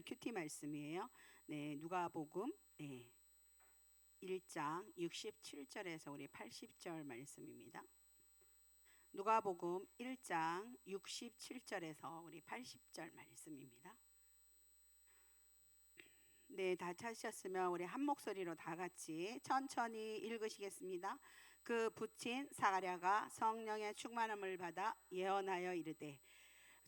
큐티 말씀이에요. 네, 누가복음 1장 67절에서 우리 80절 말씀입니다. 누가복음 1장 67절에서 우리 80절 말씀입니다. 네, 다 찾으셨으면 우리 한 목소리로 다 같이 천천히 읽으시겠습니다. 그 붙인 사가랴가 성령의 충만함을 받아 예언하여 이르되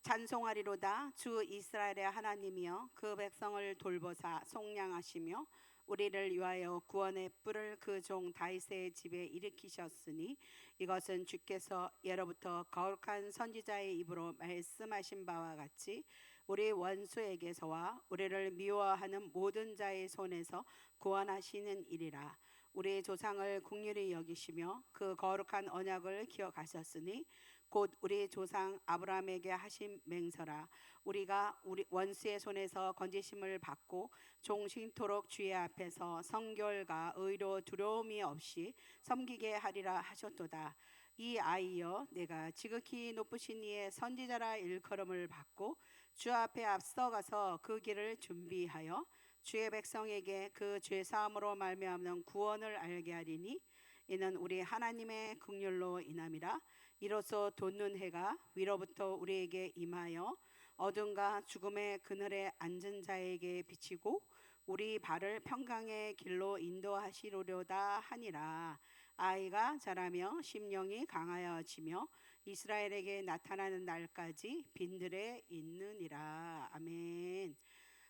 찬송하리로다. 주 이스라엘의 하나님이여 그 백성을 돌보사 속량하시며 우리를 위하여 구원의 뿔을 그 종 다윗의 집에 일으키셨으니 이것은 주께서 예로부터 거룩한 선지자의 입으로 말씀하신 바와 같이 우리 원수에게서와 우리를 미워하는 모든 자의 손에서 구원하시는 일이라. 우리 조상을 긍휼히 여기시며 그 거룩한 언약을 기억하셨으니 곧 우리 조상 아브라함에게 하신 맹세라. 우리가 우리 원수의 손에서 건지심을 받고 종신토록 주의 앞에서 성결과 의로 두려움이 없이 섬기게 하리라 하셨도다. 이 아이여 내가 지극히 높으신 이의 선지자라 일컬음을 받고 주 앞에 앞서가서 그 길을 준비하여 주의 백성에게 그 죄사함으로 말미암는 구원을 알게 하리니 이는 우리 하나님의 긍휼로 인함이라. 이로써 돋는 해가 위로부터 우리에게 임하여 어둠과 죽음의 그늘에 앉은 자에게 비치고 우리 발을 평강의 길로 인도하시려다 하니라. 아이가 자라며 심령이 강하여지며 이스라엘에게 나타나는 날까지 빈들에 있느니라. 아멘.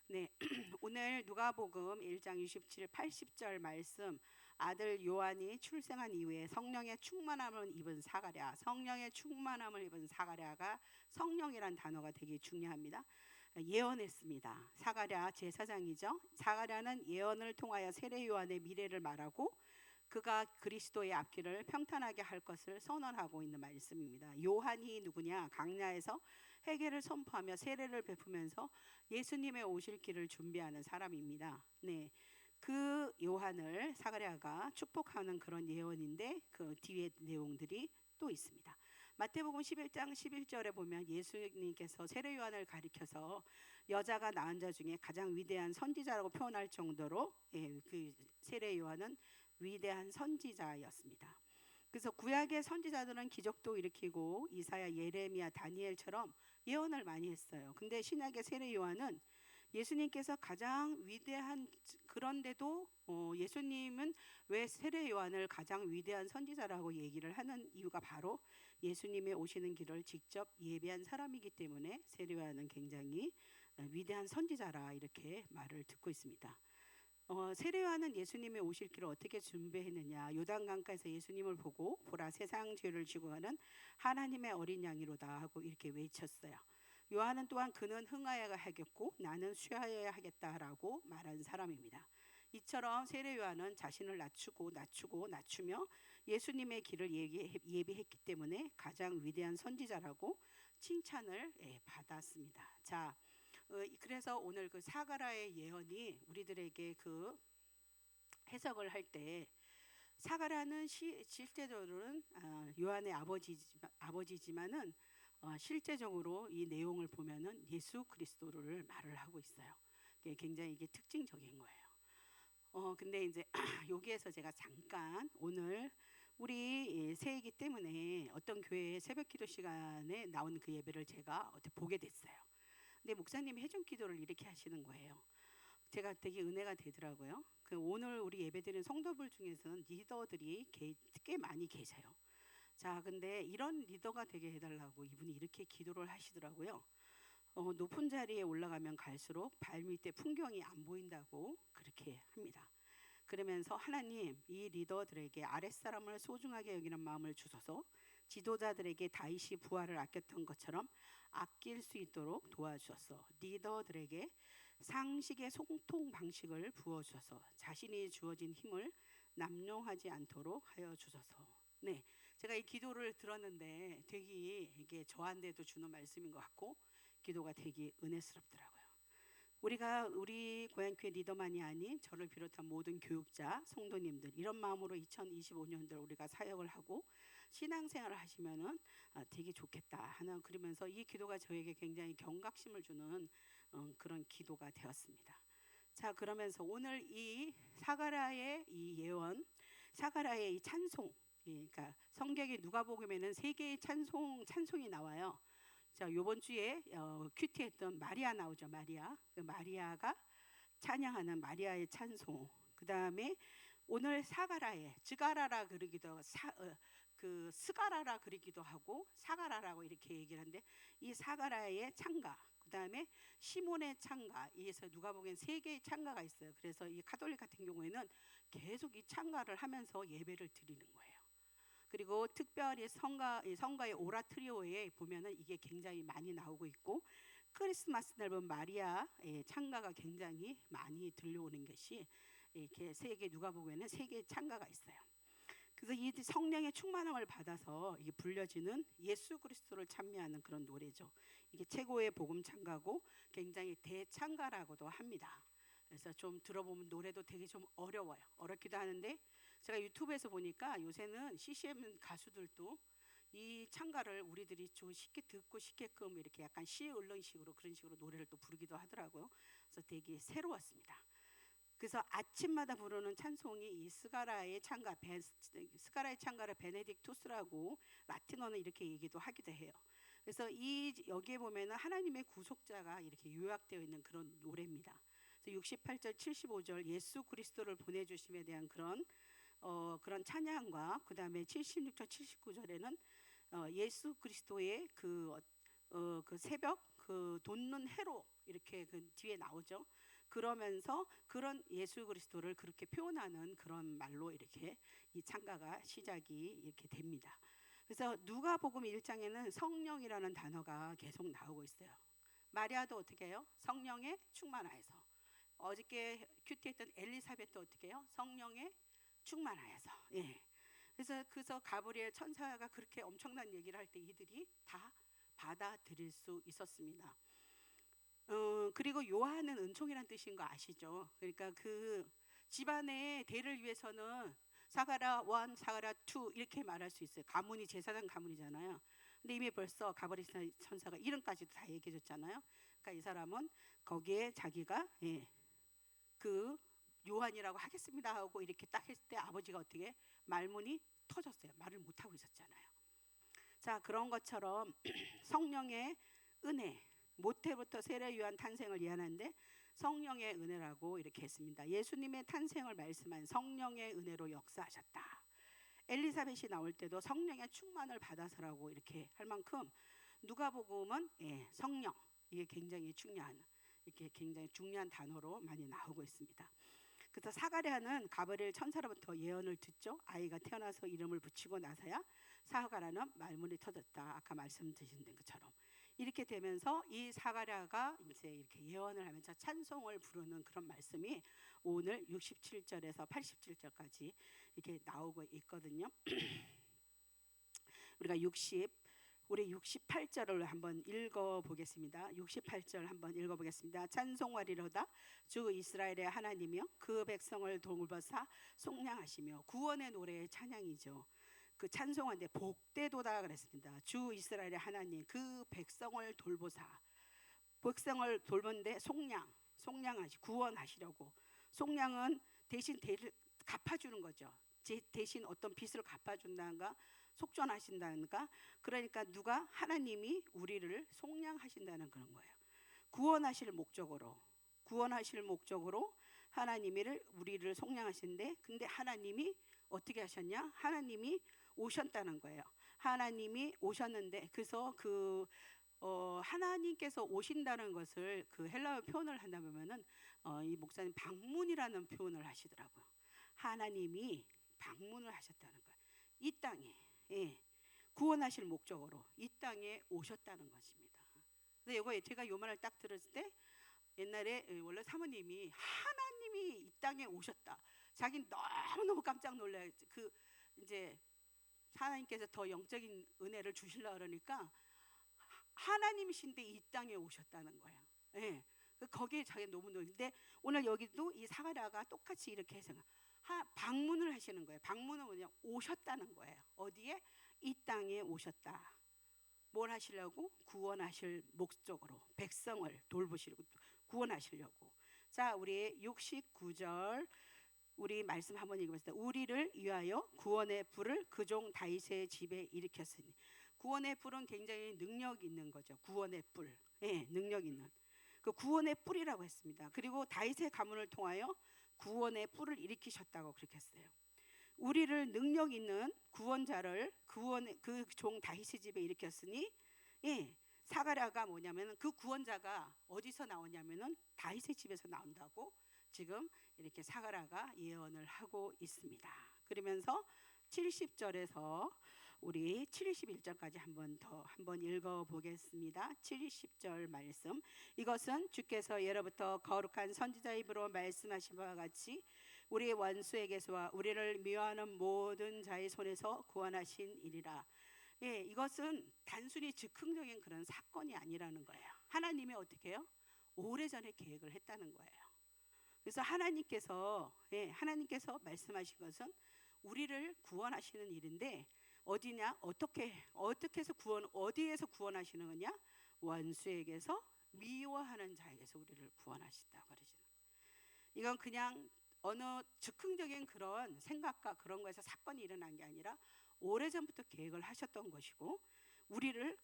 네, 오늘 누가복음 1장 67, 80절 말씀, 아들 요한이 출생한 이후에 성령의 충만함을 입은 사가랴, 성령의 충만함을 입은 사가랴가 성령이란 단어가 되게 중요합니다. 예언했습니다. 사가랴 제사장이죠. 사가랴는 예언을 통하여 세례 요한의 미래를 말하고 그가 그리스도의 앞길을 평탄하게 할 것을 선언하고 있는 말씀입니다. 요한이 누구냐? 강야에서 회개를 선포하며 세례를 베푸면서 예수님의 오실 길을 준비하는 사람입니다. 네, 그 요한을 사가랴가 축복하는 그런 예언인데 그 뒤에 내용들이 또 있습니다. 마태복음 11장 11절에 보면 예수님께서 세례 요한을 가리켜서 여자가 낳은 자 중에 가장 위대한 선지자라고 표현할 정도로 그 세례 요한은 위대한 선지자였습니다. 그래서 구약의 선지자들은 기적도 일으키고 이사야, 예레미야, 다니엘처럼 예언을 많이 했어요. 근데 신약의 세례 요한은 예수님께서 가장 위대한, 그런데도 예수님은 왜 세례 요한을 가장 위대한 선지자라고 얘기를 하는 이유가 바로 예수님의 오시는 길을 직접 예비한 사람이기 때문에 세례 요한은 굉장히 위대한 선지자라 이렇게 말을 듣고 있습니다. 세례 요한은 예수님의 오실 길을 어떻게 준비했느냐? 요단강가에서 예수님을 보고 보라 세상 죄를 지고 가는 하나님의 어린 양이로다 하고 이렇게 외쳤어요. 요한은 또한 그는 흥하여야 하겠고 나는 쇠하여야 하겠다라고 말한 사람입니다. 이처럼 세례 요한은 자신을 낮추며 예수님의 길을 예비했기 때문에 가장 위대한 선지자라고 칭찬을 받았습니다. 자, 그래서 오늘 그 사가랴의 예언이 우리들에게 그 해석을 할 때 사가랴는 실제적으로는 요한의 아버지지만은 실제적으로 이 내용을 보면은 예수 그리스도를 말을 하고 있어요. 굉장히 이게 특징적인 거예요. 근데 이제 여기에서 제가 잠깐 오늘 우리 새해이기 때문에 어떤 교회의 새벽기도 시간에 나온 그 예배를 제가 어떻게 보게 됐어요. 근데 목사님이 해중 기도를 이렇게 하시는 거예요. 제가 되게 은혜가 되더라고요. 오늘 우리 예배드리는 성도들 중에서는 리더들이 꽤 많이 계세요. 자, 근데 이런 리더가 되게 해달라고 이분이 이렇게 기도를 하시더라고요. 높은 자리에 올라가면 갈수록 발 밑에 풍경이 안 보인다고 그렇게 합니다. 그러면서 하나님, 이 리더들에게 아랫사람을 소중하게 여기는 마음을 주셔서 지도자들에게 다윗이 부하를 아꼈던 것처럼 아낄 수 있도록 도와주셔서 리더들에게 상식의 소통 방식을 부어주셔서 자신이 주어진 힘을 남용하지 않도록 하여 주셔서. 네, 제가 이 기도를 들었는데 되게 이게 저한테도 주는 말씀인 것 같고 기도가 되게 은혜스럽더라고요. 우리가 우리 고향교회 리더만이 아닌 저를 비롯한 모든 교육자, 성도님들 이런 마음으로 2025년들 우리가 사역을 하고 신앙생활을 하시면은 되게 좋겠다 하는, 그러면서 이 기도가 저에게 굉장히 경각심을 주는 그런 기도가 되었습니다. 자, 그러면서 오늘 이 사가랴의 이 예언, 사가랴의 이 찬송, 그러니까 성경에 누가복음에는 세 개의 찬송이 나와요. 자, 이번 주에 큐티했던 마리아 나오죠. 마리아. 그 마리아가 찬양하는 마리아의 찬송. 그 다음에 오늘 사가라의 즈가라라 그러기도 그 스가라라 그러기도 하고 사가라라고 이렇게 얘기를 하는데 이 사가라의 찬가. 그 다음에 시몬의 찬가. 이에서 누가복음엔 세 개의 찬가가 있어요. 그래서 이 카톨릭 같은 경우에는 계속 이 찬가를 하면서 예배를 드리는 거예요. 그리고 특별히 성가의 오라트리오에 보면은 이게 굉장히 많이 나오고 있고 크리스마스 날 보면 마리아의 찬가가 굉장히 많이 들려오는 것이 이렇게 세계 누가복음에는 세 개의 찬가가 있어요. 그래서 이 성령의 충만함을 받아서 이게 불려지는 예수 그리스도를 찬미하는 그런 노래죠. 이게 최고의 복음 찬가고 굉장히 대찬가라고도 합니다. 그래서 좀 들어보면 노래도 되게 좀 어렵기도 하는데 제가 유튜브에서 보니까 요새는 CCM 가수들도 이 찬가를 우리들이 좀 쉽게 듣고 싶게끔 이렇게 약간 시을렁식으로 그런 식으로 노래를 또 부르기도 하더라고요. 그래서 되게 새로웠습니다. 그래서 아침마다 부르는 찬송이 이 스가라의 찬가를 베네딕투스라고 라틴어는 이렇게 얘기도 하기도 해요. 그래서 여기에 보면은 하나님의 구속자가 이렇게 요약되어 있는 그런 노래입니다. 그래서 68절 75절 예수 그리스도를 보내주심에 대한 그런 찬양과 그 다음에 76절 79절에는 예수 그리스도의 그 새벽 그 돋는 해로 이렇게 그 뒤에 나오죠. 그러면서 그런 예수 그리스도를 그렇게 표현하는 그런 말로 이렇게 이 찬가가 시작이 이렇게 됩니다. 그래서 누가복음 1장에는 성령이라는 단어가 계속 나오고 있어요. 마리아도 어떻게 해요? 성령에 충만하여서. 어저께 큐티했던 엘리사벳도 어떻게 해요? 성령에 충만하여서. 예. 그래서 가브리엘 천사가 그렇게 엄청난 얘기를 할 때 이들이 다 받아들일 수 있었습니다. 그리고 요한은 은총이란 뜻인 거 아시죠? 그러니까 그 집안의 대를 위해서는 사가랴 1, 사가랴 2 이렇게 말할 수 있어요. 가문이 제사장 가문이잖아요. 근데 이미 벌써 가브리엘 천사가 이름까지도 다 얘기해 줬잖아요. 그러니까 이 사람은 거기에 자기가 그 요한이라고 하겠습니다 하고 이렇게 딱 했을 때 아버지가 어떻게 말문이 터졌어요. 말을 못 하고 있었잖아요. 자, 그런 것처럼 성령의 은혜, 모태부터 세례 요한 탄생을 예언하는데 성령의 은혜라고 이렇게 했습니다. 예수님의 탄생을 말씀한 성령의 은혜로 역사하셨다. 엘리사벳이 나올 때도 성령의 충만을 받아서라고 이렇게 할 만큼 누가복음은 성령 이게 굉장히 중요한 단어로 많이 나오고 있습니다. 그래서 사가랴는 가브리엘 천사로부터 예언을 듣죠. 아이가 태어나서 이름을 붙이고 나서야 사가랴는 말문이 터졌다. 아까 말씀드린 것처럼 이렇게 되면서 이 사가랴가 이제 이렇게 예언을 하면서 찬송을 부르는 그런 말씀이 오늘 67절에서 87절까지 이렇게 나오고 있거든요. 우리 68절을 한번 읽어보겠습니다. 68절 한번 읽어보겠습니다. 찬송하리로다 주 이스라엘의 하나님이여 그 백성을 돌보사 속량하시며 구원의 노래의 찬양이죠. 그 찬송한데 복되도다 그랬습니다. 주 이스라엘의 하나님 그 백성을 돌보사 백성을 돌보는데 속량하시 구원하시려고 속량은 대신 대를 갚아주는 거죠. 대신 어떤 빚을 갚아준다는가 속전하신다는가 그러니까 누가 하나님이 우리를 속량하신다는 그런 거예요. 구원하실 목적으로 하나님이 우리를 속량하시는데 근데 하나님이 어떻게 하셨냐? 하나님이 오셨다는 거예요. 하나님이 오셨는데 그래서 하나님께서 오신다는 것을 그 헬라어 표현을 한다 보면은 이 목사님 방문이라는 표현을 하시더라고요. 하나님이 방문을 하셨다는 거예요. 이 땅에 구원하실 목적으로 이 땅에 오셨다는 것입니다. 근데 이거 제가 요 말을 딱 들었을 때 옛날에 원래 사모님이 하나님이 이 땅에 오셨다. 자기는 너무너무 깜짝 놀라요. 이제 하나님께서 더 영적인 은혜를 주시려고 그러니까 하나님이신데 이 땅에 오셨다는 거예요. 예. 거기에 자기 너무 놀는데 오늘 여기도 이 사가랴가 똑같이 이렇게 해서 방문을 하시는 거예요. 방문은 뭐냐? 오셨다는 거예요. 어디에? 이 땅에 오셨다. 뭘 하시려고? 구원하실 목적으로 백성을 돌보시려고 구원하시려고. 자, 우리 69절 우리 말씀 한번 읽어보겠습니다. 우리를 위하여 구원의 불을 그 종 다윗의 집에 일으켰으니. 구원의 불은 굉장히 능력 있는 거죠. 구원의 불, 예, 능력 있는 그 구원의 뿔이라고 했습니다. 그리고 다윗의 가문을 통하여 구원의 뿔을 일으키셨다고 그렇게 했어요. 우리를 능력 있는 구원자를 구원의 그 종 다윗의 집에 일으켰으니, 예, 사가랴가 뭐냐면은 그 구원자가 어디서 나오냐면은 다윗의 집에서 나온다고 지금 이렇게 사가랴가 예언을 하고 있습니다. 그러면서 70절에서 우리 71절까지 한번 읽어 보겠습니다. 70절 말씀. 이것은 주께서 예로부터 거룩한 선지자 입으로 말씀하신 바와 같이 우리 원수에게서와 우리를 미워하는 모든 자의 손에서 구원하신 일이라. 예, 이것은 단순히 즉흥적인 그런 사건이 아니라는 거예요. 하나님이 어떻게 해요? 오래전에 계획을 했다는 거예요. 그래서 하나님께서 말씀하신 것은 우리를 구원하시는 일인데 어디냐? 어떻게 해서 어디에서 구원하시는 거냐? 원수에게서 미워하는 자에게서 우리를 구원하신다고 그러시는 거예요. 이건 그냥 어느 즉흥적인 그런 생각과 그런 거에서 사건이 일어난 게 아니라 오래전부터 계획을 하셨던 것이고 우리를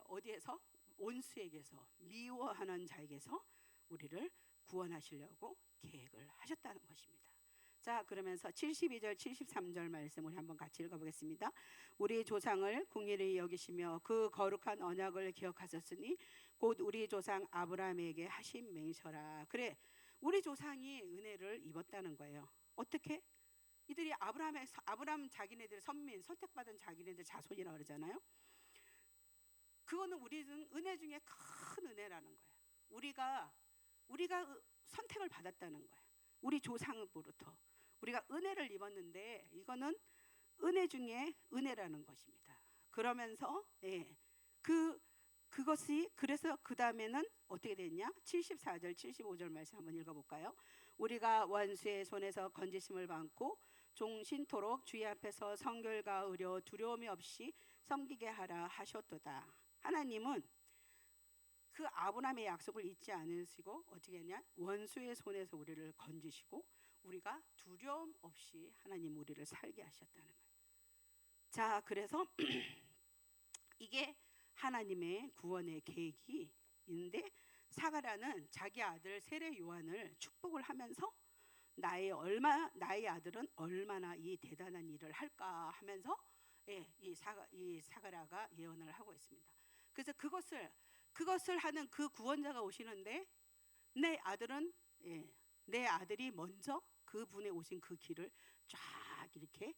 어디에서? 원수에게서 미워하는 자에게서 우리를 구원하시려고 계획을 하셨다는 것입니다. 자, 그러면서 72절 73절 말씀 우리 한번 같이 읽어보겠습니다. 우리 조상을 긍휼히 여기시며 그 거룩한 언약을 기억하셨으니 곧 우리 조상 아브라함에게 하신 맹세라. 그래, 우리 조상이 은혜를 입었다는 거예요. 어떻게? 이들이 아브라함 자기네들 선민 선택받은 자기네들 자손이라고 그러잖아요. 그거는 우리는 은혜 중에 큰 은혜라는 거예요. 우리가 선택을 받았다는 거예요. 우리 조상으로부터 우리가 은혜를 입었는데 이거는 은혜 중에 은혜라는 것입니다. 그러면서 그것이 그래서 그 다음에는 어떻게 됐냐? 74절 75절 말씀 한번 읽어볼까요? 우리가 원수의 손에서 건지심을 받고 종신토록 주의 앞에서 성결과 의료 두려움이 없이 섬기게 하라 하셨도다. 하나님은 그 아브라함의 약속을 잊지 않으시고 어떻게 했냐? 원수의 손에서 우리를 건지시고 우리가 두려움 없이 하나님 우리를 살게 하셨다는 거예요. 자, 그래서 이게 하나님의 구원의 계획이 있는데 사가랴는 자기 아들 세례 요한을 축복을 하면서 나의 아들은 얼마나 이 대단한 일을 할까 하면서 이 사가랴가 예언을 하고 있습니다. 그래서 그것을 하는 그 구원자가 오시는데 내 아들이 먼저 그분의 오신 그 길을 쫙 이렇게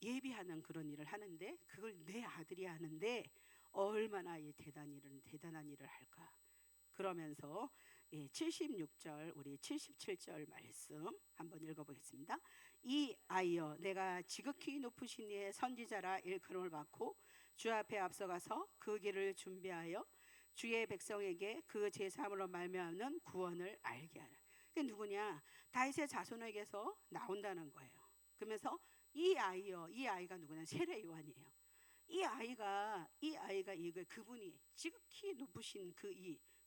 예비하는 그런 일을 하는데 그걸 내 아들이 하는데 얼마나 이 대단한 일을 할까. 그러면서 76절 우리 77절 말씀 한번 읽어보겠습니다. 이 아이여 내가 지극히 높으신 이의 선지자라 일컬음을 받고 주 앞에 앞서가서 그 길을 준비하여 주의 백성에게 그 제3으로 말미암는 구원을 알게 하라. 그게 누구냐? 다윗의 자손에게서 나온다는 거예요. 그러면서 이 아이가 누구냐? 세례 요한이에요. 이 아이가 그분이 지극히 높으신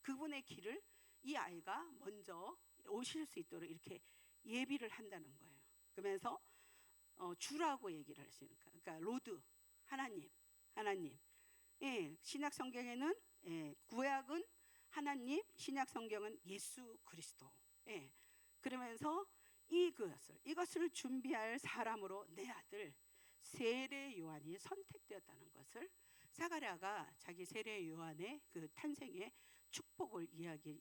그분의 길을 이 아이가 먼저 오실 수 있도록 이렇게 예비를 한다는 거예요. 그러면서 주라고 얘기를 하시니까, 그러니까 로드 하나님. 신약 성경에는 구약은 하나님, 신약 성경은 예수 그리스도. 그러면서 이것을 준비할 사람으로 내 아들 세례 요한이 선택되었다는 것을 사가랴가 자기 세례 요한의 그 탄생의 축복을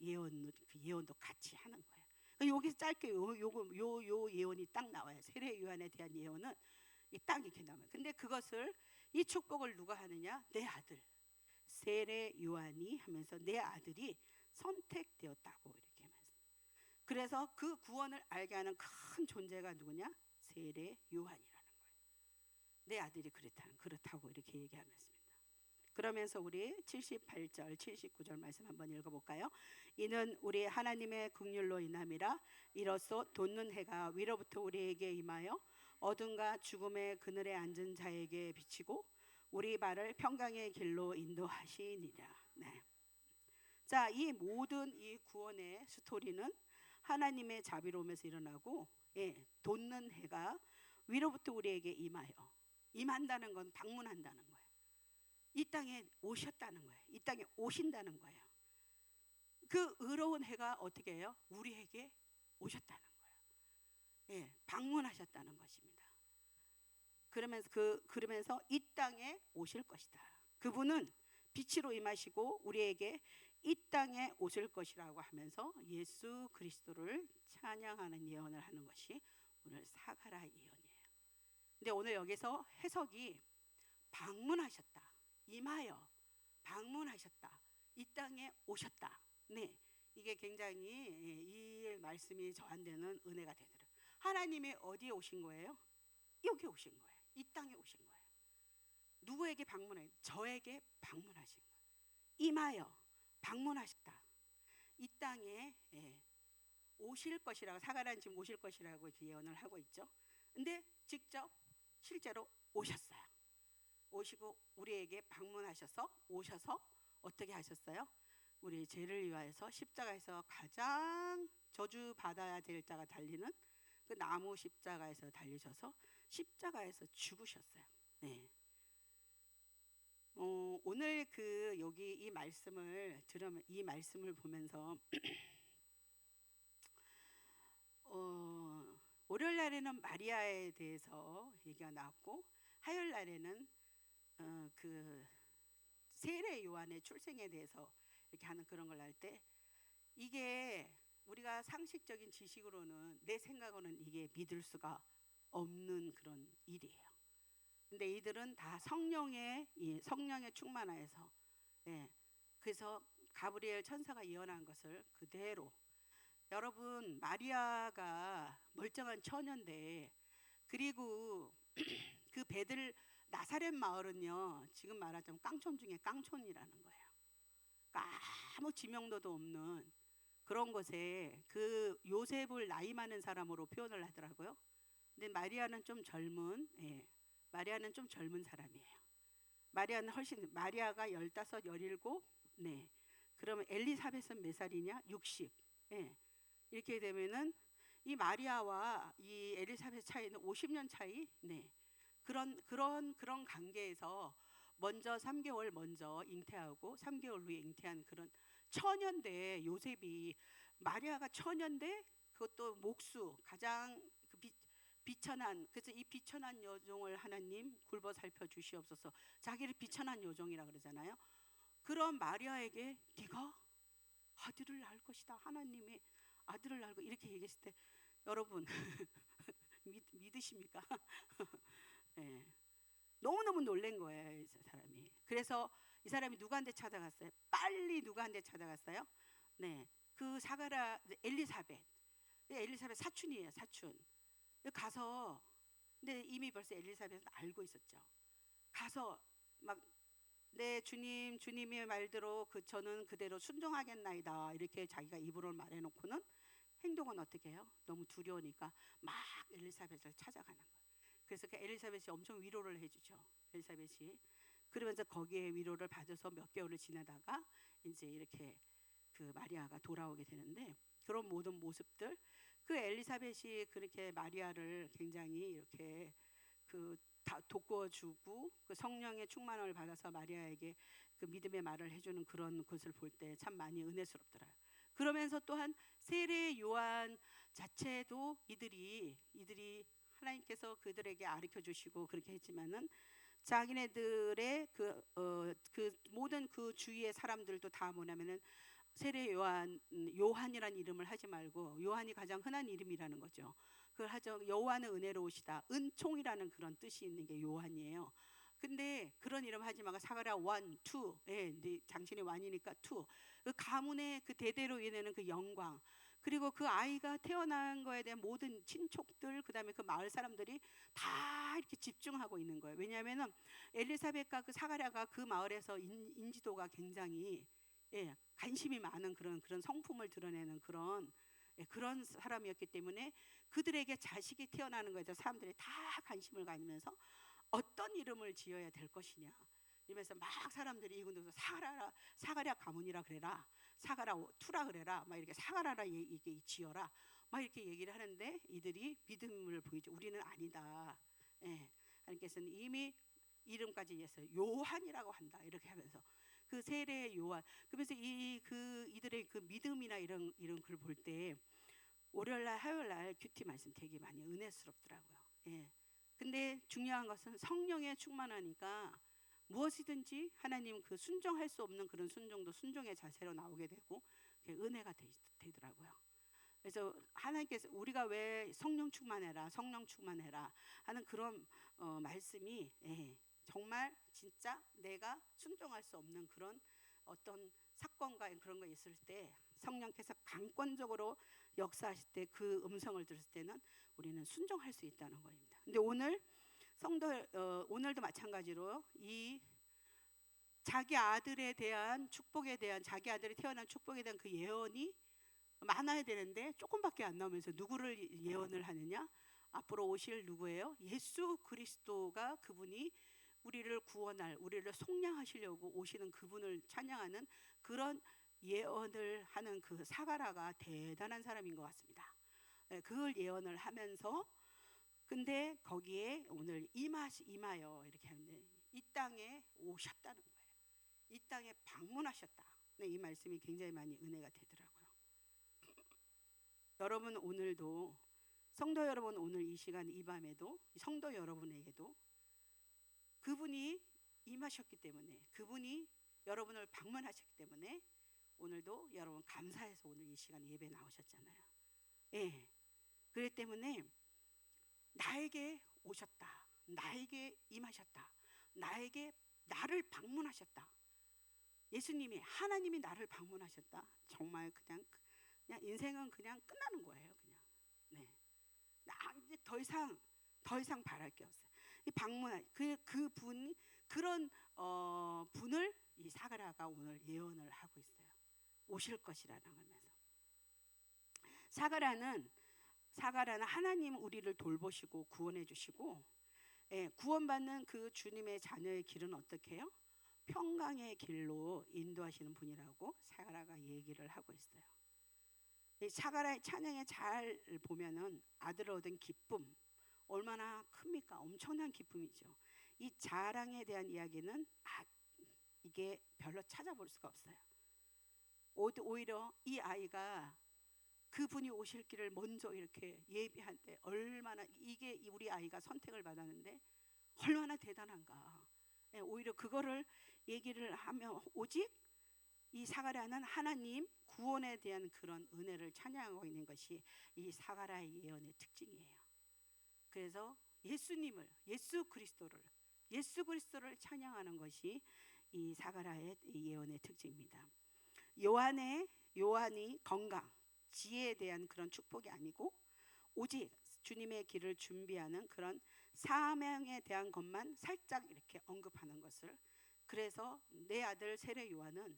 예언도 같이 하는 거예요. 여기서 짧게 요 예언이 딱 나와요. 세례 요한에 대한 예언은 딱 이렇게 나와요. 근데 이 축복을 누가 하느냐? 내 아들 세례 요한이 하면서 내 아들이 선택되었다고 이렇게 말씀. 그래서 그 구원을 알게 하는 큰 존재가 누구냐? 세례 요한이라는 거예요. 내 아들이 그렇다고 이렇게 얘기하면서. 그러면서 우리 78절 79절 말씀 한번 읽어볼까요? 이는 우리 하나님의 긍휼로 인함이라. 이로써 돋는 해가 위로부터 우리에게 임하여 어둠과 죽음의 그늘에 앉은 자에게 비치고 우리 발을 평강의 길로 인도하시니라. 네. 자, 이 모든 이 구원의 스토리는 하나님의 자비로움에서 일어나고, 돋는 해가 위로부터 우리에게 임한다는 건 방문한다는 거예요. 이 땅에 오셨다는 거예요. 이 땅에 오신다는 거예요. 그 의로운 해가 어떻게 해요? 우리에게 오셨다는 거예요. 방문하셨다는 것입니다. 그러면서 이 땅에 오실 것이다. 그분은 빛으로 임하시고 우리에게 이 땅에 오실 것이라고 하면서 예수 그리스도를 찬양하는 예언을 하는 것이 오늘 사가랴 예언이에요. 근데 오늘 여기서 해석이 방문하셨다, 임하여 방문하셨다, 이 땅에 오셨다. 네, 이게 굉장히 이 말씀이 저한테는 은혜가 되더라고요. 하나님이 어디에 오신 거예요? 여기 오신 거예요. 이 땅에 오신 거예요. 누구에게 방문해? 저에게 방문하신 거예요. 임하여 방문하셨다. 이 땅에 오실 것이라고, 사가랴는 지금 오실 것이라고 예언을 하고 있죠. 근데 직접 실제로 오셨어요. 오시고 우리에게 방문하셔서 오셔서 어떻게 하셨어요? 우리 죄를 위하여서 십자가에서 가장 저주받아야 될 자가 달리는 그 나무 십자가에서 달리셔서 십자가에서 죽으셨어요. 네. 오늘 여기 이 말씀을 들으면, 이 말씀을 보면서 월요일 날에는 마리아에 대해서 얘기가 나왔고, 화요일 날에는 그 세례 요한의 출생에 대해서 이렇게 하는 그런 걸 할 때, 이게 우리가 상식적인 지식으로는, 내 생각으로는 이게 믿을 수가 없는 그런 일이에요. 근데 이들은 다 성령의 충만하여서, 그래서 가브리엘 천사가 예언한 것을 그대로, 여러분 마리아가 멀쩡한 처녀인데, 그리고 그 베들 나사렛 마을은요, 지금 말하자면 깡촌 중에 깡촌이라는 거예요. 그러니까 아무 지명도도 없는 그런 곳에 그 요셉을 나이 많은 사람으로 표현을 하더라고요. 근데 마리아는 좀 젊은 사람이에요. 마리아가 15, 17, 네. 그러면 엘리사벳은 몇 살이냐? 60. 이렇게 되면은 이 마리아와 이 엘리사벳 차이는 50년 차이. 네. 그런 관계에서 먼저 3개월 먼저 잉태하고 3개월 후에 잉태한 그런 처녀인데, 요셉이, 마리아가 처녀인데 그것도 목수, 가장 비천한, 그래서 이 비천한 여종을 하나님 굴보 살펴 주시옵소서, 자기를 비천한 여종이라 그러잖아요. 그런 마리아에게 네가 아들을 낳을 것이다, 하나님의 아들을 낳고 이렇게 얘기했을 때, 여러분 믿으십니까? 네. 너무너무 놀란 거예요, 이 사람이. 그래서 이 사람이 누구한테 찾아갔어요? 빨리 누구한테 찾아갔어요? 네, 그 사가랴 엘리사벳 사촌이에요, 사촌. 가서, 근데 이미 벌써 엘리사벳은 알고 있었죠. 가서 막, 네 주님의 말대로 저는 그대로 순종하겠나이다, 이렇게 자기가 입으로 말해놓고는 행동은 어떻게 해요? 너무 두려우니까 막 엘리사벳을 찾아가는 거예요. 그래서 그 엘리사벳이 엄청 위로를 해주죠. 엘리사벳이. 그러면서 거기에 위로를 받아서 몇 개월을 지나다가 이제 이렇게 그 마리아가 돌아오게 되는데, 그런 모든 모습들, 그 엘리사벳이 그렇게 마리아를 굉장히 이렇게 돋구어주고 그 성령의 충만을 받아서 마리아에게 그 믿음의 말을 해주는 그런 것을 볼 때 참 많이 은혜스럽더라고요. 그러면서 또한 세례 요한 자체도 이들이 하나님께서 그들에게 가르쳐 주시고 그렇게 했지만은, 자기네들의 그 모든 그 주위의 사람들도 다 뭐냐면은 세례 요한이라는 이름을 하지 말고, 요한이 가장 흔한 이름이라는 거죠. 그걸 하죠. 여호와는 은혜로우시다, 은총이라는 그런 뜻이 있는 게 요한이에요. 근데 그런 이름 하지 말고 사가랴 1, 2, 당신이 왕이니까 2, 그 가문의 그 대대로 인해는 그 영광, 그리고 그 아이가 태어난 거에 대한 모든 친족들, 그 다음에 그 마을 사람들이 다 이렇게 집중하고 있는 거예요. 왜냐하면은 엘리사벳과 그 사가랴가 그 마을에서 인지도가 굉장히 관심이 많은 그런 성품을 드러내는 그런 사람이었기 때문에, 그들에게 자식이 태어나는 거에 대해서 사람들이 다 관심을 가지면서 어떤 이름을 지어야 될 것이냐 이러면서 막 사람들이 이군에서 사가랴 가문이라 그래라, 사가라 투라 그래라, 막 이렇게 사가라라 이게 지어라, 막 이렇게 얘기를 하는데 이들이 믿음을 보이죠. 우리는 아니다. 예. 하나님께서는 이미 이름까지 했어요. 요한이라고 한다. 이렇게 하면서 그 세례 요한. 그러면서 이들의 그 믿음이나 이런 글 볼 때 월요일날 화요일날 큐티 말씀 되게 많이 은혜스럽더라고요. 예. 근데 중요한 것은 성령에 충만하니까 무엇이든지 하나님 그 순종할 수 없는 그런 순종도 순종의 자세로 나오게 되고 은혜가 되더라고요. 그래서 하나님께서 우리가 왜 성령 충만해라, 성령 충만해라 하는 그런 말씀이 정말 진짜 내가 순종할 수 없는 그런 어떤 사건과 그런 거 있을 때 성령께서 강권적으로 역사하실 때 그 음성을 들을 때는 우리는 순종할 수 있다는 겁니다. 근데 오늘 성도 오늘도 마찬가지로 이 자기 아들에 대한 축복에 대한 자기 아들이 태어난 축복에 대한 그 예언이 많아야 되는데 조금밖에 안 나오면서 누구를 예언을 하느냐? 앞으로 오실 누구예요? 예수 그리스도가 그분이 우리를 구원할, 우리를 속량하시려고 오시는 그분을 찬양하는 그런 예언을 하는 그 사가라가 대단한 사람인 것 같습니다. 그걸 예언을 하면서 근데 거기에 오늘 임하여 이렇게 하는데 이 땅에 오셨다는 거예요. 이 땅에 방문하셨다. 네, 이 말씀이 굉장히 많이 은혜가 되더라고요. 여러분 오늘도 성도 여러분 오늘 이 시간 이 밤에도 성도 여러분에게도 그분이 임하셨기 때문에 그분이 여러분을 방문하셨기 때문에 오늘도 여러분 감사해서 오늘 이 시간 예배 나오셨잖아요. 예. 그렇기 때문에 나에게 오셨다. 나에게 임하셨다. 나를 방문하셨다. 예수님이 하나님이 나를 방문하셨다. 정말 그냥 인생은 그냥 끝나는 거예요. 그냥. 네. 나 이제 더 이상 바랄 게 없어요. 이 방문한 그분 그런 분을 이 사가라가 오늘 예언을 하고 있어요. 오실 것이라는 거면서 사가라는 하나님 우리를 돌보시고 구원해 주시고 구원받는 그 주님의 자녀의 길은 어떻게 해요? 평강의 길로 인도하시는 분이라고 사가라가 얘기를 하고 있어요. 사가라의 찬양에 잘 보면은 아들을 얻은 기쁨 얼마나 큽니까? 엄청난 기쁨이죠. 이 자랑에 대한 이야기는 이게 별로 찾아볼 수가 없어요. 오히려 이 아이가 그분이 오실 길을 먼저 이렇게 예비할 때 얼마나 이게 우리 아이가 선택을 받았는데 얼마나 대단한가. 오히려 그거를 얘기를 하며 오직 이 사가랴는 하나님 구원에 대한 그런 은혜를 찬양하고 있는 것이 이 사가랴의 예언의 특징이에요. 그래서 예수 그리스도를 찬양하는 것이 이 사가랴의 예언의 특징입니다. 요한이 건강, 지혜에 대한 그런 축복이 아니고 오직 주님의 길을 준비하는 그런 사명에 대한 것만 살짝 이렇게 언급하는 것을 그래서 내 아들 세례 요한은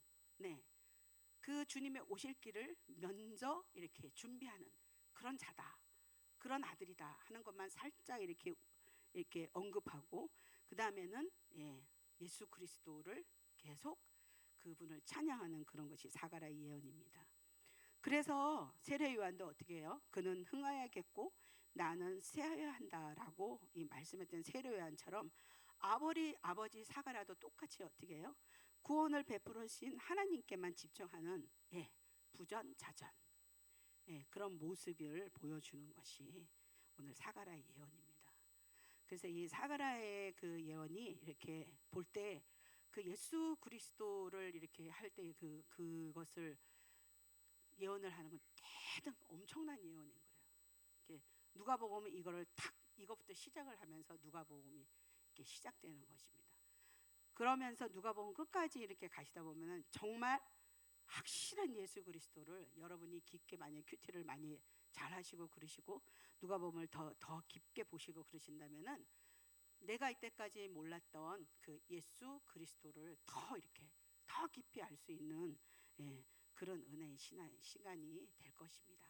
그 주님의 오실 길을 먼저 이렇게 준비하는 그런 자다, 그런 아들이다 하는 것만 살짝 이렇게 언급하고 그 다음에는 예수 그리스도를 계속 그분을 찬양하는 그런 것이 사가랴의 예언입니다. 그래서 세례 요한도 어떻게 해요? 그는 흥하야겠고 나는 쇠하여야 한다라고 이 말씀했던 세례 요한처럼 아버지 사가랴도 똑같이 어떻게 해요? 구원을 베풀으신 하나님께만 집중하는 부전자전 그런 모습을 보여주는 것이 오늘 사가랴의 예언입니다. 그래서 이 사가랴의 그 예언이 이렇게 볼 때 그 예수 그리스도를 이렇게 할 때 그것을 예언을 하는 건 대단 엄청난 예언인 거예요. 누가복음은 이거를 이것부터 시작을 하면서 누가복음이 이렇게 시작되는 것입니다. 그러면서 누가복음 끝까지 이렇게 가시다 보면은 정말 확실한 예수 그리스도를 여러분이 깊게 만약 큐티를 많이 잘 하시고 그러시고 누가복음을 더 깊게 보시고 그러신다면은 내가 이때까지 몰랐던 그 예수 그리스도를 더 깊이 알 수 있는 그런 은혜의 시간이 될 것입니다.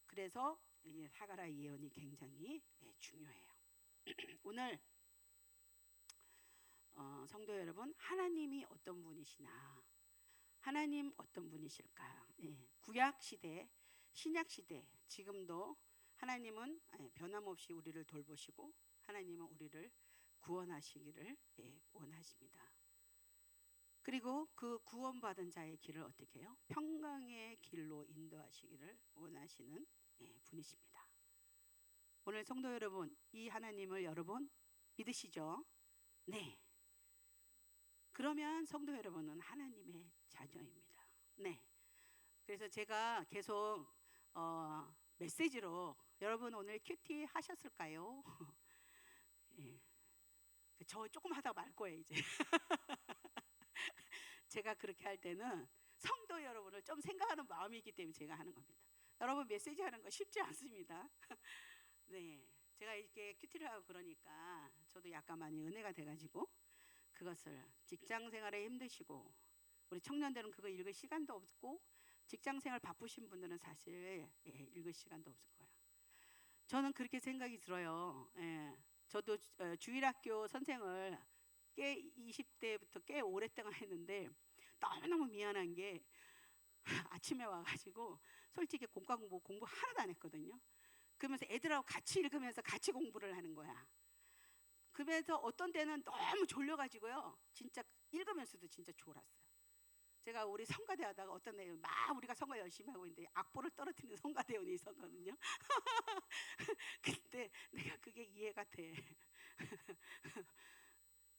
그래서 사가랴의 예언이 굉장히 중요해요. 오늘 성도 여러분, 하나님이 어떤 분이시나, 하나님 어떤 분이실까? 예, 구약 시대, 신약 시대, 지금도 하나님은 변함없이 우리를 돌보시고 하나님은 우리를 구원하시기를 원하십니다. 그리고 그 구원받은 자의 길을 어떻게 해요? 평강의 길로 인도하시기를 원하시는 분이십니다. 오늘 성도 여러분, 이 하나님을 여러분 믿으시죠? 네. 그러면 성도 여러분은 하나님의 자녀입니다. 네. 그래서 제가 계속 메시지로 여러분 오늘 큐티 하셨을까요? 예. 저 조금 하다 말 거예요 이제. 제가 그렇게 할 때는 성도 여러분을 좀 생각하는 마음이기 때문에 제가 하는 겁니다. 여러분 메시지 하는 거 쉽지 않습니다. 네, 제가 이렇게 큐티를 하고 그러니까 저도 약간 많이 은혜가 돼가지고 그것을 직장 생활에 힘드시고 우리 청년들은 그거 읽을 시간도 없고 직장 생활 바쁘신 분들은 사실 읽을 시간도 없을 거예요. 저는 그렇게 생각이 들어요. 저도 주일학교 선생을 꽤 20대부터 꽤 오랫동안 했는데 너무너무 미안한 게 아침에 와가지고 솔직히 공부 하나도 안 했거든요. 그러면서 애들하고 같이 읽으면서 같이 공부를 하는 거야. 그래서 어떤 때는 너무 졸려가지고요. 진짜 읽으면서도 진짜 졸았어요. 제가 우리 성가대 하다가 어떤 애 막 우리가 성가 열심히 하고 있는데 악보를 떨어뜨리는 성가대원이 있었거든요. 근데 내가 그게 이해가 돼.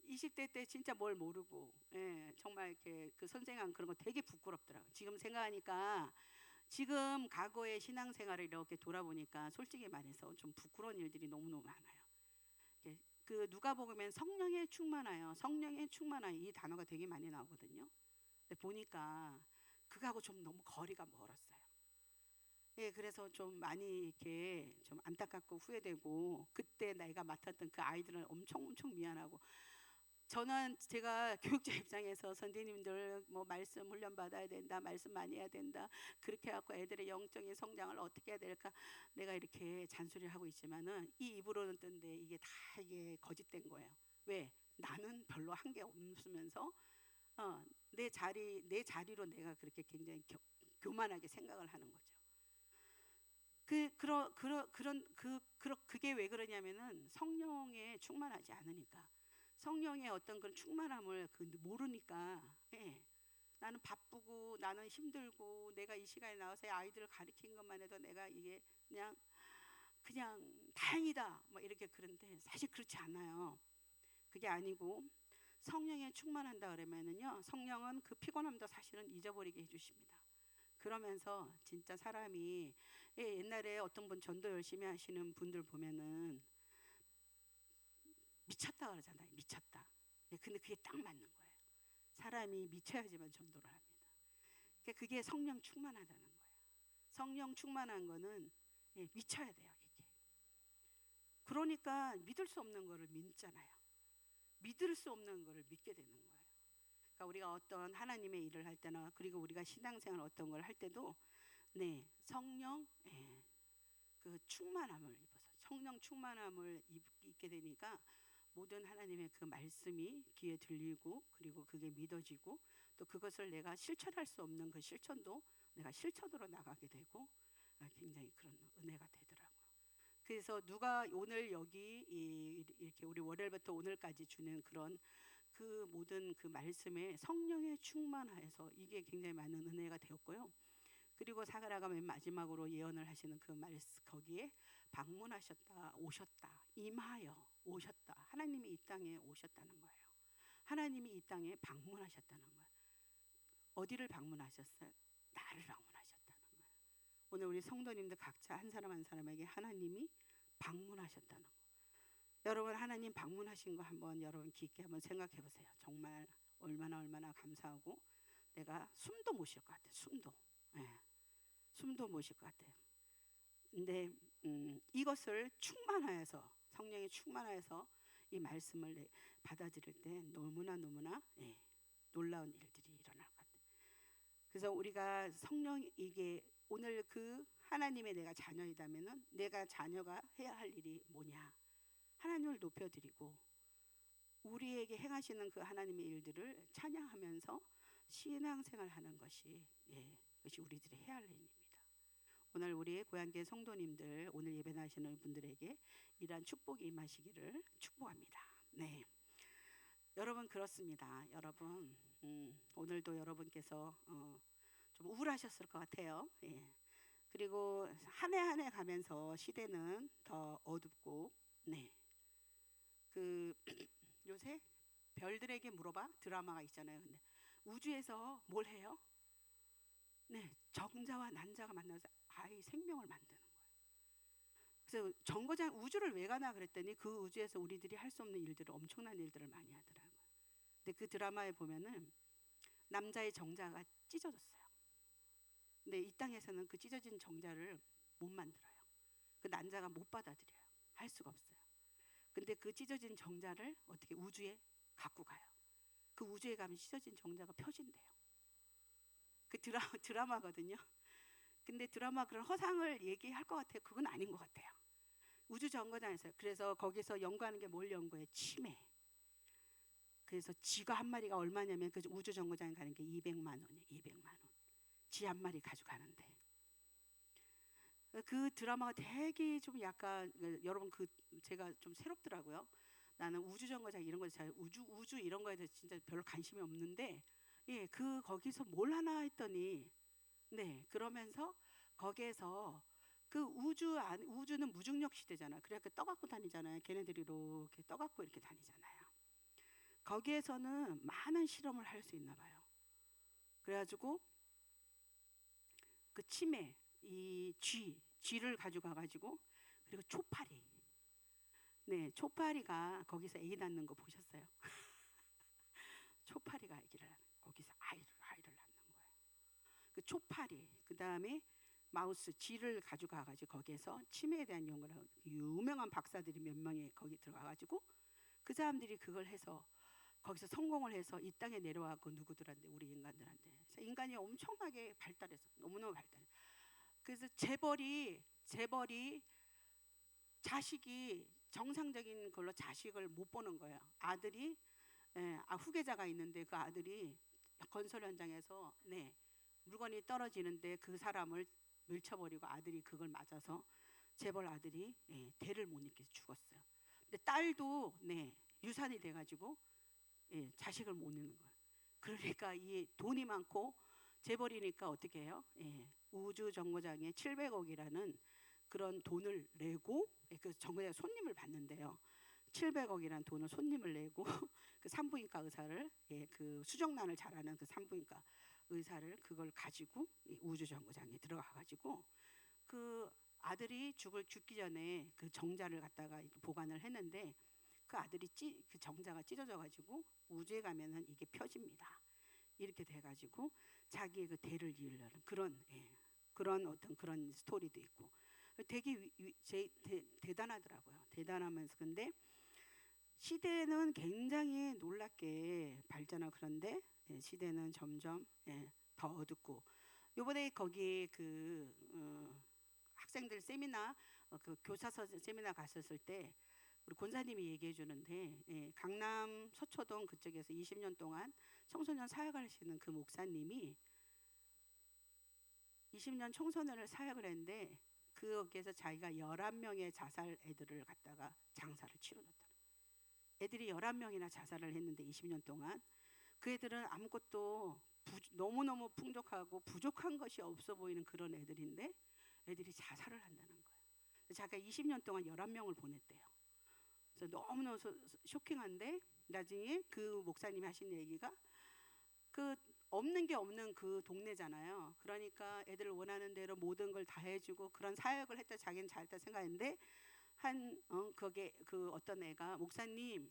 20대 때 진짜 뭘 모르고 정말 이렇게 그 선생한 그런 거 되게 부끄럽더라고요. 지금 생각하니까 지금 과거의 신앙생활을 이렇게 돌아보니까 솔직히 말해서 좀 부끄러운 일들이 너무너무 많아요. 그 누가복음엔 성령에 충만하여, 성령에 충만하여 이 단어가 되게 많이 나오거든요. 근데 보니까 그거하고 좀 너무 거리가 멀었어요. 그래서 좀 많이 이렇게 좀 안타깝고 후회되고 그때 내가 맡았던 그 아이들은 엄청 미안하고 저는 제가 교육자 입장에서 선생님들 뭐 말씀 훈련 받아야 된다, 말씀 많이 해야 된다, 그렇게 해갖고 애들의 영적인 성장을 어떻게 해야 될까 내가 이렇게 잔소리를 하고 있지만은 이 입으로는 뜬데 이게 다 이게 거짓된 거예요. 왜? 나는 별로 한 게 없으면서 내 자리로 내가 그렇게 굉장히 교만하게 생각을 하는 거죠. 그게 왜 그러냐면은 성령에 충만하지 않으니까. 성령의 어떤 그런 충만함을 모르니까 나는 바쁘고 나는 힘들고 내가 이 시간에 나와서 아이들을 가르친 것만 해도 내가 이게 그냥 다행이다 뭐 이렇게 그런데 사실 그렇지 않아요. 그게 아니고 성령에 충만한다 그러면은요 성령은 그 피곤함도 사실은 잊어버리게 해주십니다. 그러면서 진짜 사람이 옛날에 어떤 분 전도 열심히 하시는 분들 보면은 미쳤다 그러잖아요. 미쳤다. 근데 그게 딱 맞는 거예요. 사람이 미쳐야지만 전도를 합니다. 그게 성령 충만하다는 거예요. 성령 충만한 거는 미쳐야 돼요. 이게. 그러니까 믿을 수 없는 거를 믿잖아요. 믿을 수 없는 거를 믿게 되는 거예요. 그러니까 우리가 어떤 하나님의 일을 할 때나 그리고 우리가 신앙생활 어떤 걸 할 때도 성령 그 충만함을 입어서 성령 충만함을 입게 되니까 모든 하나님의 그 말씀이 귀에 들리고 그리고 그게 믿어지고 또 그것을 내가 실천할 수 없는 그 실천도 내가 실천으로 나가게 되고 굉장히 그런 은혜가 되더라고요. 그래서 누가 오늘 여기 이렇게 우리 월요일부터 오늘까지 주는 그런 그 모든 그 말씀에 성령에 충만하여서 이게 굉장히 많은 은혜가 되었고요. 그리고 사가랴가 맨 마지막으로 예언을 하시는 그 말씀 거기에 방문하셨다, 오셨다, 임하여 오셨다. 하나님이 이 땅에 오셨다는 거예요. 하나님이 이 땅에 방문하셨다는 거예요. 어디를 방문하셨어요? 나를 방문하셨다는 거예요. 오늘 우리 성도님들 각자 한 사람 한 사람에게 하나님이 방문하셨다는 거예요. 여러분 하나님 방문하신 거 한번 여러분 깊게 한번 생각해 보세요. 정말 얼마나 감사하고 내가 숨도 못 쉴 것 같아요. 숨도 못 쉴 것 같아요. 근데 이것을 충만하여서 성령이 충만하여서 이 말씀을 받아들일 때 너무나 놀라운 일들이 일어날 것 같아요. 그래서 우리가 성령 이게 오늘 그 하나님의 내가 자녀이다면은 내가 자녀가 해야 할 일이 뭐냐? 하나님을 높여드리고 우리에게 행하시는 그 하나님의 일들을 찬양하면서 신앙생활 하는 것이 그것이 우리들이 해야 할 일입니다. 오늘 우리 고향교회 성도님들, 오늘 예배 나시는 분들에게 이러한 축복이 임하시기를 축복합니다. 네, 여러분 그렇습니다. 여러분 오늘도 여러분께서 좀 우울하셨을 것 같아요. 그리고 한 해 한 해 가면서 시대는 더 어둡고, 그 요새 별들에게 물어봐 드라마가 있잖아요. 근데 우주에서 뭘 해요? 정자와 난자가 만나서 아이 생명을 만드는 거예요. 그래서 정거장 우주를 왜 가나 그랬더니 그 우주에서 우리들이 할 수 없는 일들을, 엄청난 일들을 많이 하더라고요. 근데 그 드라마에 보면은 남자의 정자가 찢어졌어요. 근데 이 땅에서는 그 찢어진 정자를 못 만들어요. 그 난자가 못 받아들여요. 할 수가 없어요. 근데 그 찢어진 정자를 어떻게 우주에 갖고 가요. 그 우주에 가면 찢어진 정자가 펴진대요. 그 드라마거든요. 근데 드라마 그런 허상을 얘기할 것 같아요. 그건 아닌 것 같아요. 우주 정거장에서, 그래서 거기서 연구하는 게 뭘 연구해? 치매. 그래서 쥐가 한 마리가 얼마냐면 그 우주 정거장에 가는 게 200만 원이에요. 200만 원. 쥐 한 마리 가져가는데. 그 드라마가 되게 좀 약간 여러분 제가 좀 새롭더라고요. 나는 우주 정거장 이런 거 잘 우주 이런 거에 대해서 진짜 별로 관심이 없는데 거기서 뭘 하나 했더니 그러면서 거기에서 그 우주는 무중력 시대잖아. 그래서 떠갖고 다니잖아요. 걔네들이 이렇게 떠갖고 이렇게 다니잖아요. 거기에서는 많은 실험을 할 수 있나 봐요. 그래가지고 그 치매, 이 쥐를 가지고 그리고 초파리. 초파리가 거기서 애기 낳는 거 보셨어요? 초파리가 거기서 아이를 낳는 거예요. 그 초파리, 그 다음에 마우스, 쥐를 가지고 거기에서 치매에 대한 연구를 하고 유명한 박사들이 몇 명이 거기 들어가가지고 그 사람들이 그걸 해서 거기서 성공을 해서 이 땅에 내려와고 누구들한테 우리 인간들한테 그래서 인간이 엄청나게 발달해서 너무너무 발달해. 그래서 재벌이 자식이 정상적인 걸로 자식을 못 보는 거예요. 아들이 후계자가 있는데 그 아들이 건설 현장에서 물건이 떨어지는데 그 사람을 밀쳐버리고 아들이 그걸 맞아서 재벌 아들이 대를 못 잇게 죽었어요. 근데 딸도 유산이 돼가지고 자식을 못 낳는 거예요. 그러니까 이 돈이 많고 재벌이니까 어떻게 해요? 우주 정거장에 700억이라는 그런 돈을 내고 그 정거장 손님을 받는데요. 700억이라는 돈을 손님을 내고 그 산부인과 의사를 그 수정란을 잘하는 그 산부인과 의사를 그걸 가지고 우주 정거장에 들어가 가지고 그 아들이 죽기 전에 그 정자를 갖다가 보관을 했는데 그 아들이 그 정자가 찢어져 가지고 우주에 가면은 이게 펴집니다. 이렇게 돼 가지고 자기의 그 대를 이으려는 그런 어떤 그런 스토리도 있고 되게 대단하더라고요. 대단하면서 근데 시대는 굉장히 놀랍게 발전하고 그런데 시대는 점점 더 어둡고 요번에 거기 학생들 세미나 그 교사서 세미나 갔었을 때 우리 권사님이 얘기해 주는데 강남 서초동 그쪽에서 20년 동안 청소년 사역을 하시는 그 목사님이 20년 청소년을 사역을 했는데 거기에서 자기가 11명의 자살 애들을 갖다가 장사를 치러줬다. 애들이 11명이나 자살을 했는데 20년 동안 그 애들은 아무것도 너무너무 풍족하고 부족한 것이 없어 보이는 그런 애들인데 애들이 자살을 한다는 거예요. 자기가 20년 동안 11명을 보냈대요. 그래서 너무너무 쇼킹한데 나중에 그 목사님이 하신 얘기가 그 없는 게 없는 그 동네잖아요. 그러니까 애들을 원하는 대로 모든 걸 다 해주고 그런 사역을 했다 자기는 잘했다 생각했는데 거기에 그 어떤 애가 목사님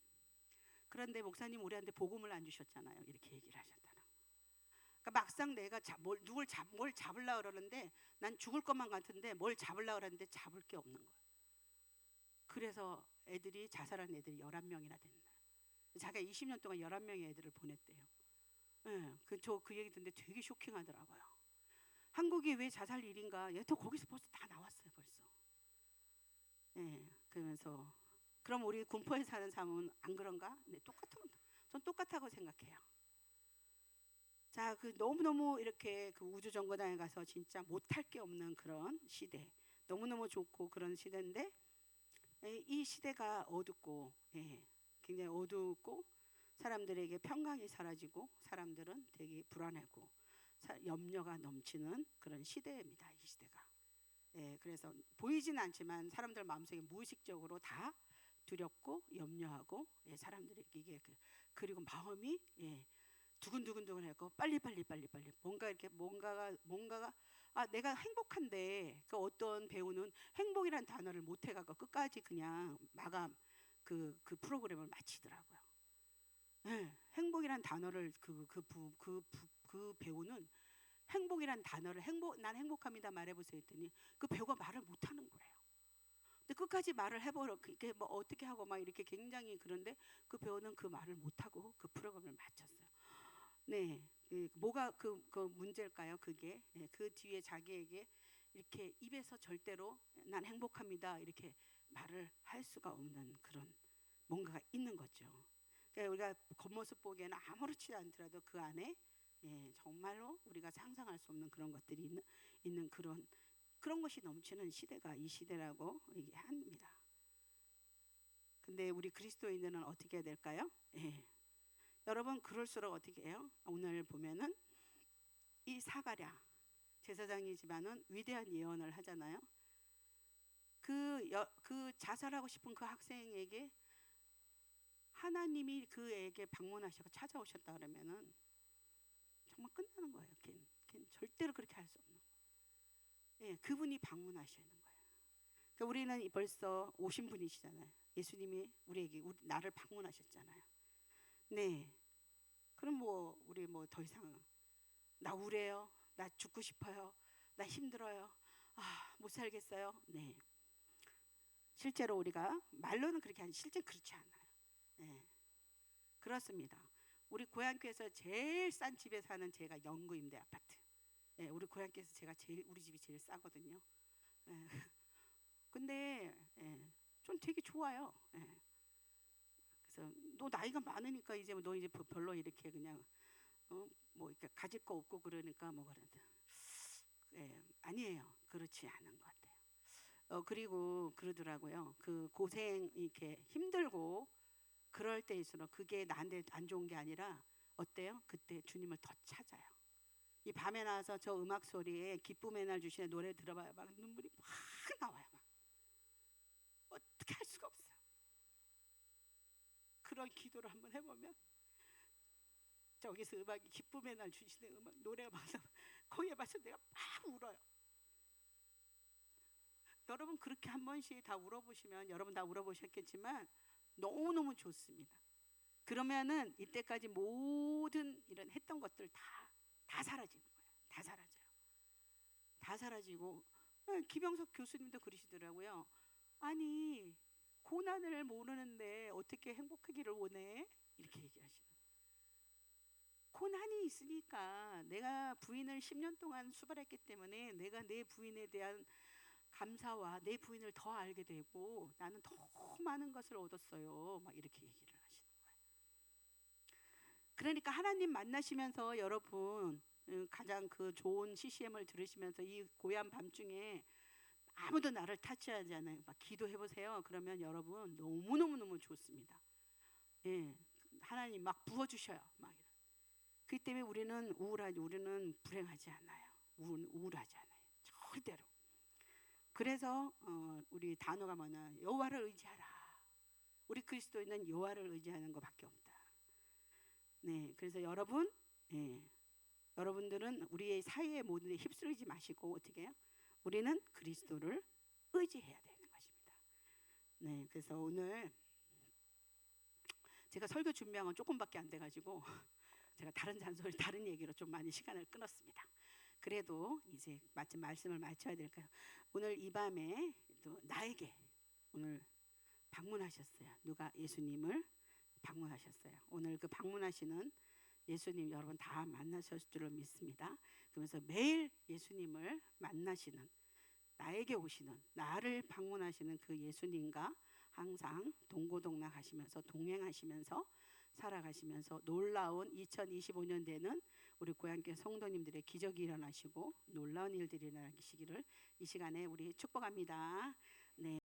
그런데 목사님 우리한테 복음을 안 주셨잖아요. 이렇게 얘기를 하셨다는. 그러니까 막상 내가 뭘 잡으려고 그러는데 난 죽을 것만 같은데 뭘 잡으려고 그러는데 잡을 게 없는 거예요. 그래서 애들이 자살한 애들이 11명이나 된다. 자기가 20년 동안 11명의 애들을 보냈대요. 저 그 얘기 듣는데 되게 쇼킹하더라고요. 한국이 왜 자살 일인가? 또 거기서 벌써 다 나왔어요, 벌써. 그러면서 그럼 우리 군포에 사는 사람은 안 그런가? 전 똑같다고 생각해요. 자, 그 너무너무 이렇게 그 우주정거장에 가서 진짜 못할 게 없는 그런 시대, 너무너무 좋고 그런 시대인데, 이 시대가 어둡고, 굉장히 어둡고, 사람들에게 평강이 사라지고, 사람들은 되게 불안하고 염려가 넘치는 그런 시대입니다. 이 시대가. 그래서 보이진 않지만 사람들 마음속에 무의식적으로 다 두렵고 염려하고, 사람들이 이게 그리고 마음이 두근두근두근하고 빨리 뭔가 이렇게 뭔가가 내가 행복한데, 그 어떤 배우는 행복이란 단어를 못 해갖고 끝까지 그냥 마감 그 프로그램을 마치더라고요. 행복이란 단어를 그 배우는 행복이란 단어를 난 행복합니다 말해보세요 했더니 그 배우가 말을 못하는 거예요. 근데 끝까지 말을 해보려 이게 뭐 어떻게 하고 막 이렇게 굉장히 그런데 그 배우는 그 말을 못하고 그 프로그램을 마쳤어요. 네, 뭐가 그 문제일까요? 그게 그 뒤에 자기에게 이렇게 입에서 절대로 난 행복합니다 이렇게 말을 할 수가 없는 그런 뭔가가 있는 거죠. 그러니까 우리가 겉모습 보기에는 아무렇지 않더라도 그 안에 정말로 우리가 상상할 수 없는 그런 것들이 있는 그런 것이 넘치는 시대가 이 시대라고 얘기합니다. 근데 우리 그리스도인들은 어떻게 해야 될까요? 여러분, 그럴수록 어떻게 해요? 오늘 보면은 이 사가랴 제사장이지만은 위대한 예언을 하잖아요. 그 자살하고 싶은 그 학생에게 하나님이 그에게 방문하셔서 찾아오셨다 그러면은 정말 끝나는 거예요. 걔는 절대로 그렇게 할 수 없는 거예요. 그분이 방문하시는 거예요. 그러니까 우리는 벌써 오신 분이시잖아요. 예수님이 나를 방문하셨잖아요. 네. 그럼 뭐 우리 뭐 더 이상 나 우래요. 나 죽고 싶어요. 나 힘들어요. 못 살겠어요. 네. 실제로 우리가 말로는 그렇게 하는데 실제 그렇지 않아요. 그렇습니다. 우리 고향교에서 제일 싼 집에 사는 제가 영구임대 아파트. 우리 고향교에서 우리 집이 제일 싸거든요. 근데 좀 되게 좋아요. 그래서 너 나이가 많으니까 이제 너 이제 별로 이렇게 그냥 뭐 이렇게 가질 거 없고 그러니까 뭐 그런데 아니에요. 그렇지 않은 것 같아요. 그리고 그러더라고요. 그 고생 이렇게 힘들고 그럴 때일수록 그게 나한테 안 좋은 게 아니라 어때요? 그때 주님을 더 찾아요. 이 밤에 나와서 저 음악 소리에 기쁨의 날 주시는 노래 들어봐요. 막 눈물이 막 나와요. 막 어떻게 할 수가 없어요. 그런 기도를 한번 해보면 저기서 음악이 기쁨의 날 주시는 음악 노래가 봐서 거기에 봐서 내가 막 울어요. 여러분 그렇게 한 번씩 다 울어보시면 여러분 다 울어보셨겠지만 너무너무 좋습니다. 그러면은 이때까지 모든 이런 했던 것들 다 사라지는 거예요. 다 사라져요. 다 사라지고 김영석 교수님도 그러시더라고요. 아니 고난을 모르는데 어떻게 행복하기를 원해? 이렇게 얘기하시는. 고난이 있으니까 내가 부인을 10년 동안 수발했기 때문에 내가 내 부인에 대한 감사와 내 부인을 더 알게 되고 나는 더 많은 것을 얻었어요. 막 이렇게 얘기를 하시는 거예요. 그러니까 하나님 만나시면서 여러분 가장 그 좋은 CCM을 들으시면서 이 고요한 밤중에 아무도 나를 타치하지 않아요. 막 기도해 보세요. 그러면 여러분 너무너무 좋습니다. 하나님 막 부어 주셔요. 막 그 때문에 우리는 우리는 불행하지 않아요. 우울하지 않아요. 절대로. 그래서 우리 단어가 뭐냐? 여호와를 의지하라. 우리 그리스도인은 여호와를 의지하는 것밖에 없다. 네, 그래서 여러분들은 우리의 사이의 모든 데 휩쓸리지 마시고 어떻게 해요? 우리는 그리스도를 의지해야 되는 것입니다. 네, 그래서 오늘 제가 설교 준비한 건 조금밖에 안 돼가지고 제가 다른 얘기로 좀 많이 시간을 끊었습니다. 그래도 이제 마침 말씀을 마쳐야 될까요? 오늘 이 밤에 또 나에게 오늘 방문하셨어요. 누가 예수님을 방문하셨어요. 오늘 그 방문하시는 예수님 여러분 다 만나셨을 줄로 믿습니다. 그러면서 매일 예수님을 만나시는 나에게 오시는 나를 방문하시는 그 예수님과 항상 동고동락하시면서 동행하시면서 살아가시면서 놀라운 2025년 되는 우리 고향교회 성도님들의 기적이 일어나시고 놀라운 일들이 일어나시기를 이 시간에 우리 축복합니다. 네.